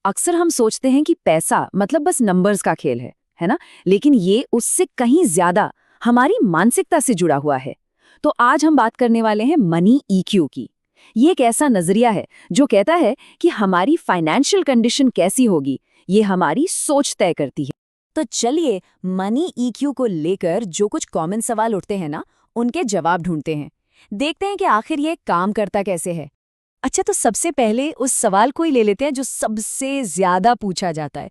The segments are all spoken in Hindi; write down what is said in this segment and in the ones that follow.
अक्सर हम सोचते हैं कि पैसा मतलब बस नंबर्स का खेल है ना? लेकिन ये उससे कहीं ज्यादा हमारी मानसिकता से जुड़ा हुआ है। तो आज हम बात करने वाले हैं मनी ईक्यू की। ये एक ऐसा नजरिया है जो कहता है कि हमारी फाइनेंशियल कंडीशन कैसी होगी, ये हमारी सोच तय करती है। तो चलिए मनी ईक्यू को लेकर जो कुछ कॉमन सवाल उठते हैं ना, उनके जवाब ढूंढते हैं। देखते हैं कि आखिर ये काम करता कैसे है। अच्छा, तो सबसे पहले उस सवाल को ही ले लेते हैं जो सबसे ज्यादा पूछा जाता है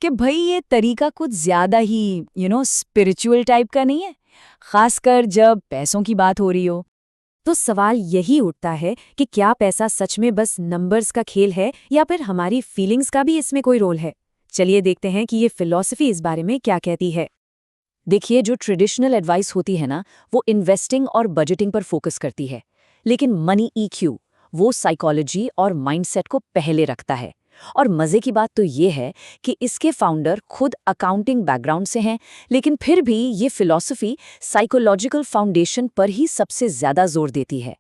कि भाई ये तरीका कुछ ज्यादा ही स्पिरिचुअल टाइप का नहीं है, खासकर जब पैसों की बात हो रही हो। तो सवाल यही उठता है कि क्या पैसा सच में बस नंबर्स का खेल है या फिर हमारी फीलिंग्स का भी इसमें कोई रोल है। चलिए देखते हैं कि ये फिलॉसफी इस बारे में क्या कहती है। देखिए, जो ट्रेडिशनल एडवाइस होती है ना, वो इन्वेस्टिंग और बजटिंग पर फोकस करती है, लेकिन मनी ईक्यू वो साइकोलॉजी और माइंडसेट को पहले रखता है। और मजे की बात तो ये है कि इसके फाउंडर खुद अकाउंटिंग बैकग्राउंड से हैं, लेकिन फिर भी ये फिलॉसफी साइकोलॉजिकल फाउंडेशन पर ही सबसे ज्यादा जोर देती है।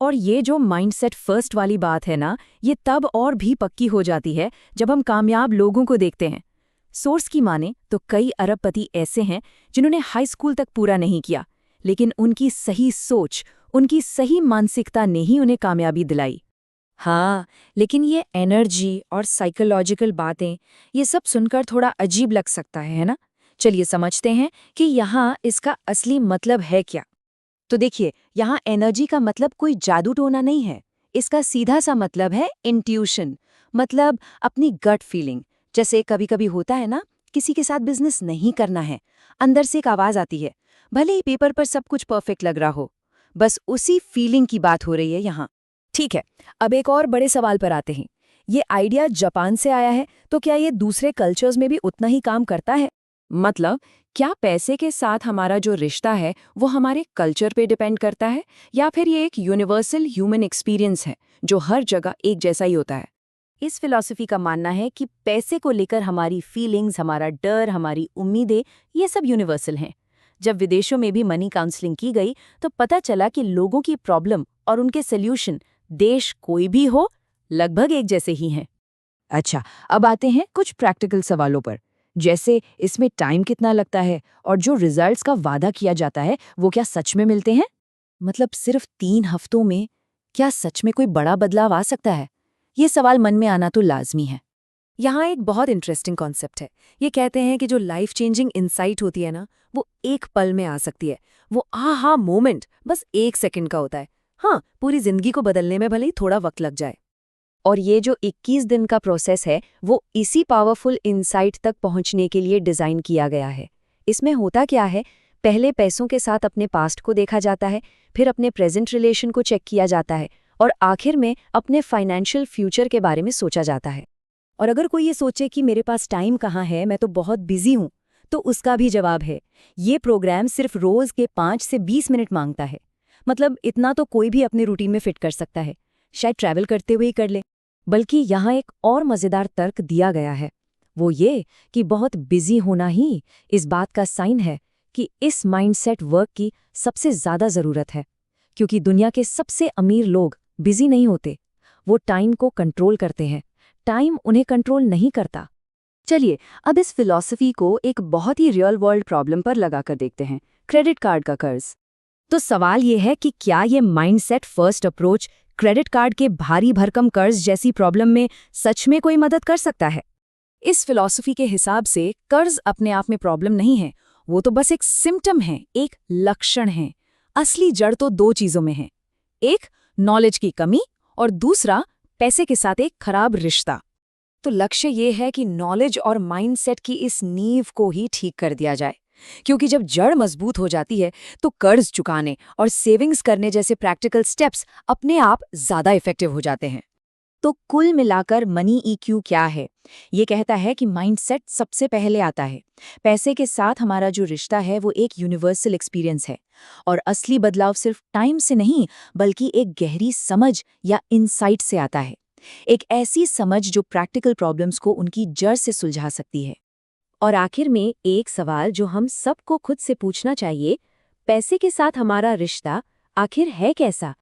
और ये जो माइंडसेट फर्स्ट वाली बात है ना, ये तब और भी पक्की हो जाती है जब हम कामयाब लोगों को देखते हैं। सोर्स की माने तो कई अरबपति ऐसे हैं जिन्होंने हाई स्कूल तक पूरा नहीं किया, लेकिन उनकी सही सोच, उनकी सही मानसिकता ने ही उन्हें कामयाबी दिलाई। हाँ, लेकिन ये एनर्जी और साइकोलॉजिकल बातें, ये सब सुनकर थोड़ा अजीब लग सकता है ना? चलिए समझते हैं कि यहाँ इसका असली मतलब है क्या। तो देखिए, यहाँ एनर्जी का मतलब कोई जादू टोना नहीं है। इसका सीधा सा मतलब है इंट्यूशन, मतलब अपनी गट फीलिंग। जैसे कभी कभी होता है ना, किसी के साथ बिजनेस नहीं करना है, अंदर से एक आवाज आती है, भले ही पेपर पर सब कुछ परफेक्ट लग रहा हो। बस उसी फीलिंग की बात हो रही है यहाँ। ठीक है, अब एक और बड़े सवाल पर आते हैं। ये आइडिया जापान से आया है, तो क्या ये दूसरे कल्चर्स में भी उतना ही काम करता है? मतलब क्या पैसे के साथ हमारा जो रिश्ता है वो हमारे कल्चर पे डिपेंड करता है, या फिर ये एक यूनिवर्सल ह्यूमन एक्सपीरियंस है जो हर जगह एक जैसा ही होता है? इस फिलॉसफी का मानना है कि पैसे को लेकर हमारी फीलिंग्स, हमारा डर, हमारी उम्मीदें, ये सब यूनिवर्सल हैं। जब विदेशों में भी मनी काउंसलिंग की गई तो पता चला कि लोगों की प्रॉब्लम और उनके सल्यूशन देश कोई भी हो, लगभग एक जैसे ही हैं। अच्छा, अब आते हैं कुछ प्रैक्टिकल सवालों पर, जैसे इसमें टाइम कितना लगता है और जो रिजल्ट्स का वादा किया जाता है वो क्या सच में मिलते हैं? मतलब सिर्फ 3 हफ्तों में क्या सच में कोई बड़ा बदलाव आ सकता है? ये सवाल मन में आना तो लाजमी है। यहाँ एक बहुत इंटरेस्टिंग कॉन्सेप्ट है। ये कहते हैं कि जो लाइफ चेंजिंग इंसाइट होती है ना, वो एक पल में आ सकती है। वो आहा मोमेंट बस 1 सेकंड का होता है। हाँ, पूरी जिंदगी को बदलने में भले ही थोड़ा वक्त लग जाए। और ये जो 21 दिन का प्रोसेस है, वो इसी पावरफुल इंसाइट तक पहुंचने के लिए डिज़ाइन किया गया है। इसमें होता क्या है, पहले पैसों के साथ अपने पास्ट को देखा जाता है, फिर अपने प्रेजेंट रिलेशन को चेक किया जाता है, और आखिर में अपने फाइनेंशियल फ्यूचर के बारे में सोचा जाता है। और अगर कोई ये सोचे कि मेरे पास टाइम कहाँ है, मैं तो बहुत बिजी हूँ, तो उसका भी जवाब है, ये प्रोग्राम सिर्फ रोज के 5 से 20 मिनट मांगता है। मतलब इतना तो कोई भी अपने रूटीन में फिट कर सकता है, शायद ट्रैवल करते हुए ही कर ले। बल्कि यहाँ एक और मजेदार तर्क दिया गया है, वो ये कि बहुत बिजी होना ही इस बात का साइन है कि इस माइंडसेट वर्क की सबसे ज्यादा जरूरत है। क्योंकि दुनिया के सबसे अमीर लोग बिजी नहीं होते, वो टाइम को कंट्रोल करते हैं, टाइम उन्हें कंट्रोल नहीं करता। चलिए अब इस फिलॉसफी को एक बहुत ही रियल वर्ल्ड प्रॉब्लम पर लगाकर देखते हैं, क्रेडिट कार्ड का कर्ज। तो सवाल ये है कि क्या ये mindset first approach credit card के भारी भरकम कर्ज जैसी प्रॉब्लम में सच में कोई मदद कर सकता है? इस फिलॉसफी के हिसाब से कर्ज अपने आप में प्रॉब्लम नहीं है, वो तो बस एक सिम्टम है, एक लक्षण है। असली जड़ तो 2 चीजों में है, एक नॉलेज की कमी और दूसरा पैसे के साथ एक खराब रिश्ता। तो लक्ष्य ये है कि नॉलेज और माइंडसेट की इस नींव को ही ठीक कर दिया जाए, क्योंकि जब जड़ मजबूत हो जाती है तो कर्ज चुकाने और सेविंग्स करने जैसे प्रैक्टिकल स्टेप्स अपने आप ज्यादा इफेक्टिव हो जाते हैं। तो कुल मिलाकर मनी ईक्यू क्या है? ये कहता है कि माइंडसेट सबसे पहले आता है। पैसे के साथ हमारा जो रिश्ता है वो एक यूनिवर्सल एक्सपीरियंस है, और असली बदलाव सिर्फ टाइम से नहीं बल्कि एक गहरी समझ या इनसाइट से आता है। एक ऐसी समझ जो प्रैक्टिकल प्रॉब्लम्स को उनकी जड़ से सुलझा सकती है। और आखिर में एक सवाल जो हम सबको खुद से पूछना चाहिए, पैसे के साथ हमारा रिश्ता आखिर है कैसा?